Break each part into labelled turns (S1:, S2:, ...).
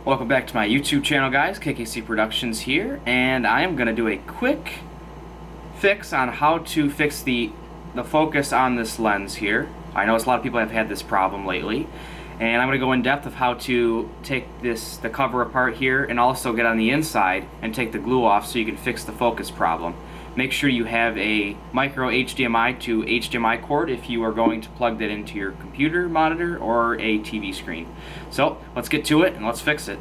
S1: Welcome back to my YouTube channel, guys. KKC Productions here, and I am going to do a quick fix on how to fix the focus on this lens here. I know a lot of people have had this problem lately, and I'm going to go in depth of how to take the cover apart here and also get on the inside and take the glue off so you can fix the focus problem. Make sure you have a micro HDMI to HDMI cord if you are going to plug that into your computer monitor or a TV screen. So let's get to it and let's fix it.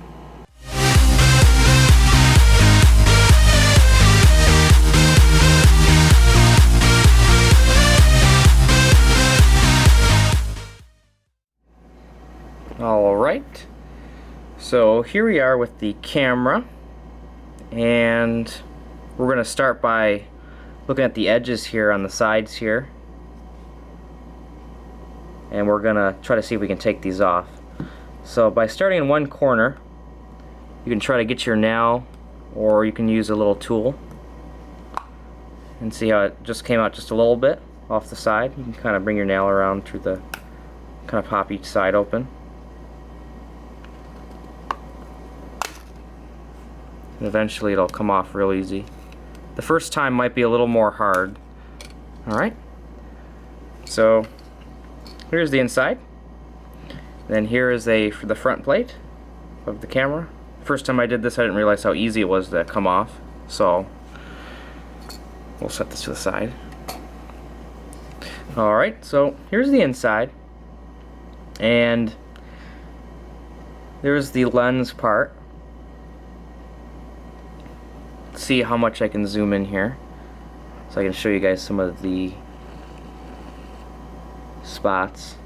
S1: Alright, so here we are with the camera, and we're going to start by looking at the edges here on the sides here, and we're going to try to see if we can take these off. So by starting in one corner, you can try to get your nail, or you can use a little tool and see how it just came out just a little bit off the side. You can kind of bring your nail around through the, kind of pop each side open. And eventually it'll come off real easy. The first time might be a little more hard. Alright, so here's the inside. Then here is the front plate of the camera. First time I did this, I didn't realize how easy it was to come off, so we'll set this to the side. Alright, so here's the inside, and there's the lens part. See how much I can zoom in here so I can show you guys some of the spots.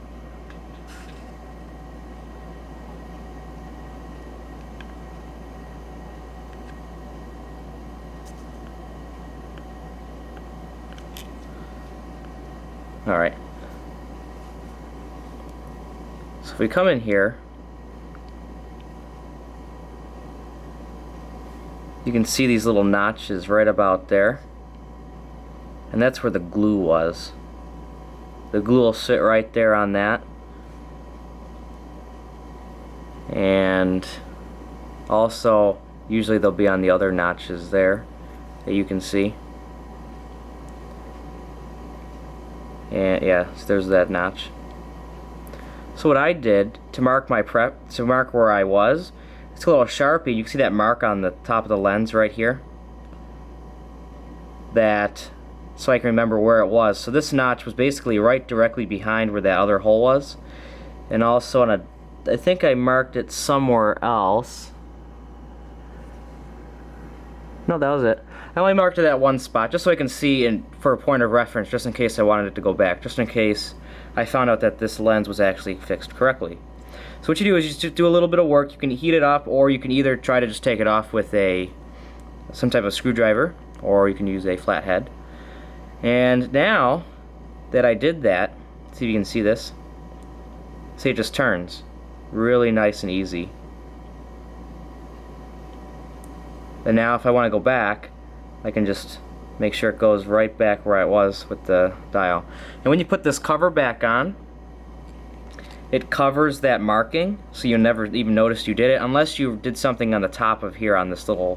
S1: Alright, so if we come in here, you can see these little notches right about there, and that's where the glue was. The glue will sit right there on that, and also usually they'll be on the other notches there that you can see. And yeah, so there's that notch. So what I did to mark where I was, it's a little Sharpie. You can see that mark on the top of the lens right here. So I can remember where it was. So this notch was basically right directly behind where that other hole was. And also I think I marked it somewhere else. No, that was it. I only marked it at one spot just so I can see, and for a point of reference, just in case I wanted it to go back, just in case I found out that this lens was actually fixed correctly. So what you do is you just do a little bit of work. You can heat it up, or you can either try to just take it off with some type of screwdriver, or you can use a flathead. And now that I did that, see if you can see this. See, it just turns really nice and easy. And now if I want to go back, I can just make sure it goes right back where I was with the dial. And when you put this cover back on, it covers that marking, so you never even noticed you did it, unless you did something on the top of here on this the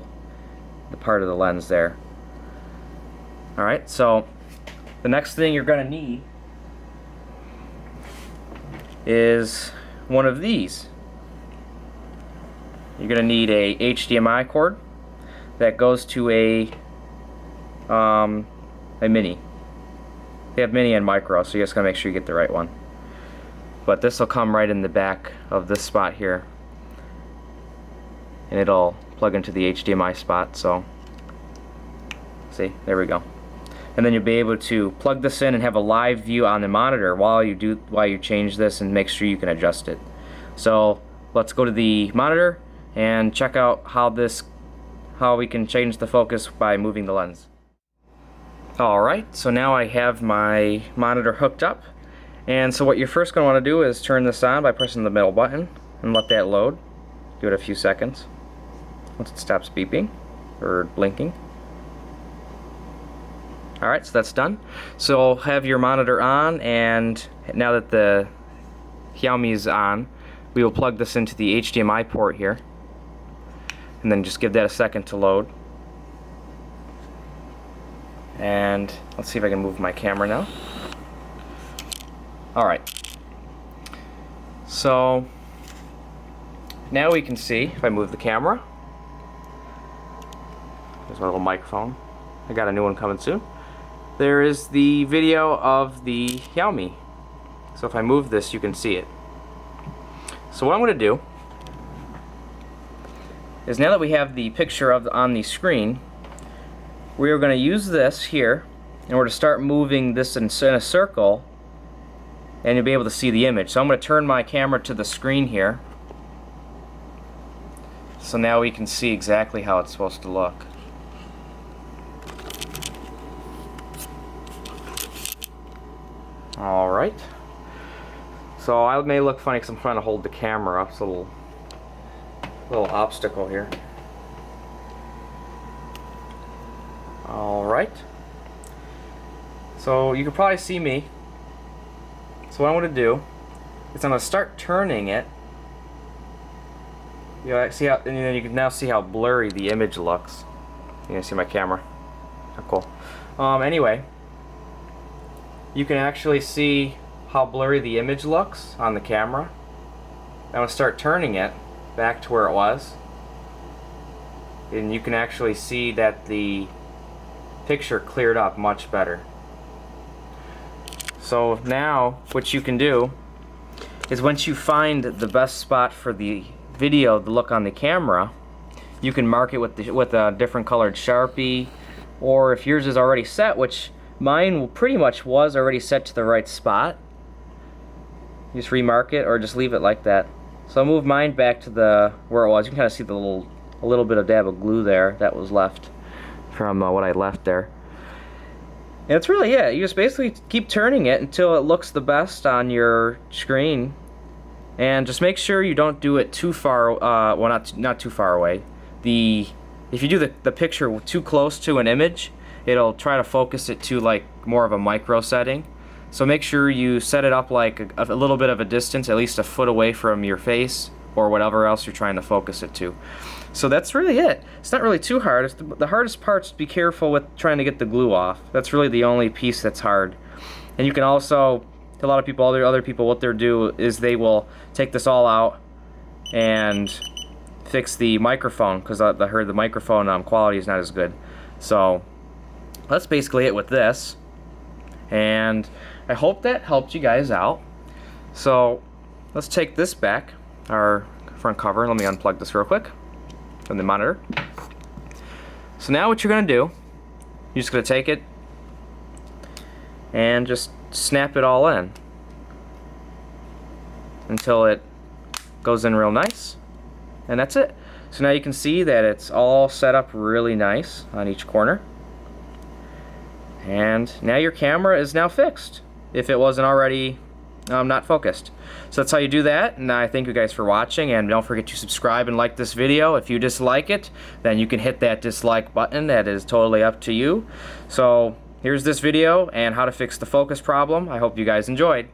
S1: part of the lens there. Alright, so the next thing you're going to need is one of these. You're going to need a HDMI cord that goes to a mini. They have mini and micro, so you just got to make sure you get the right one. But this will come right in the back of this spot here, and it'll plug into the HDMI spot. So see, there we go. And then you'll be able to plug this in and have a live view on the monitor while you change this and make sure you can adjust it. So let's go to the monitor and check out how we can change the focus by moving the lens. Alright, so now I have my monitor hooked up. And so what you're first going to want to do is turn this on by pressing the middle button and let that load. Give it a few seconds. Once it stops beeping or blinking. Alright, so that's done. So have your monitor on, and now that the Xiaomi is on, we will plug this into the HDMI port here. and then just give that a second to load. And let's see if I can move my camera now. Alright, so now we can see, if I move the camera, there's my little microphone. I got a new one coming soon. There is the video of the Xiaomi. So if I move this, you can see it. So what I'm going to do is, now that we have the picture on the screen, we are going to use this here in order to start moving this in a circle, and you'll be able to see the image. So I'm going to turn my camera to the screen here. So now we can see exactly how it's supposed to look. Alright. So I may look funny because I'm trying to hold the camera up. It's a little obstacle here. Alright. So you can probably see me. So what I'm going to do is I'm going to start turning it. You know, see how, and then you can now see how blurry the image looks. You can see my camera. Oh, cool. Anyway, you can actually see how blurry the image looks on the camera. I'm going to start turning it back to where it was, and you can actually see that the picture cleared up much better. So now what you can do is, once you find the best spot for the video to look on the camera, you can mark it with a different colored Sharpie, or if yours is already set, which mine pretty much was already set to the right spot, you just remark it or just leave it like that. So I'll move mine back to where it was. You can kind of see a little bit of dab of glue there that was left from what I left there. And that's really it. You just basically keep turning it until it looks the best on your screen, and just make sure you don't do it too far. Well, not too far away. If you do the picture too close to an image, it'll try to focus it to like more of a micro setting. So make sure you set it up like a little bit of a distance, at least a foot away from your face or whatever else you're trying to focus it to. So that's really it. It's not really too hard. The hardest part is to be careful with trying to get the glue off. That's really the only piece that's hard. And you can also, a lot of people, other people, what they'll do is they will take this all out and fix the microphone, because I heard the microphone quality is not as good. So that's basically it with this, and I hope that helped you guys out. So let's take this back, our front cover. Let me unplug this real quick from the monitor. So now what you're going to do, you're just going to take it and just snap it all in until it goes in real nice, and that's it. So now you can see that it's all set up really nice on each corner, and now your camera is now fixed if it wasn't already not focused. So that's how you do that, and I thank you guys for watching, and don't forget to subscribe and like this video. If you dislike it, then you can hit that dislike button. That is totally up to you. So here's this video and how to fix the focus problem. I hope you guys enjoyed.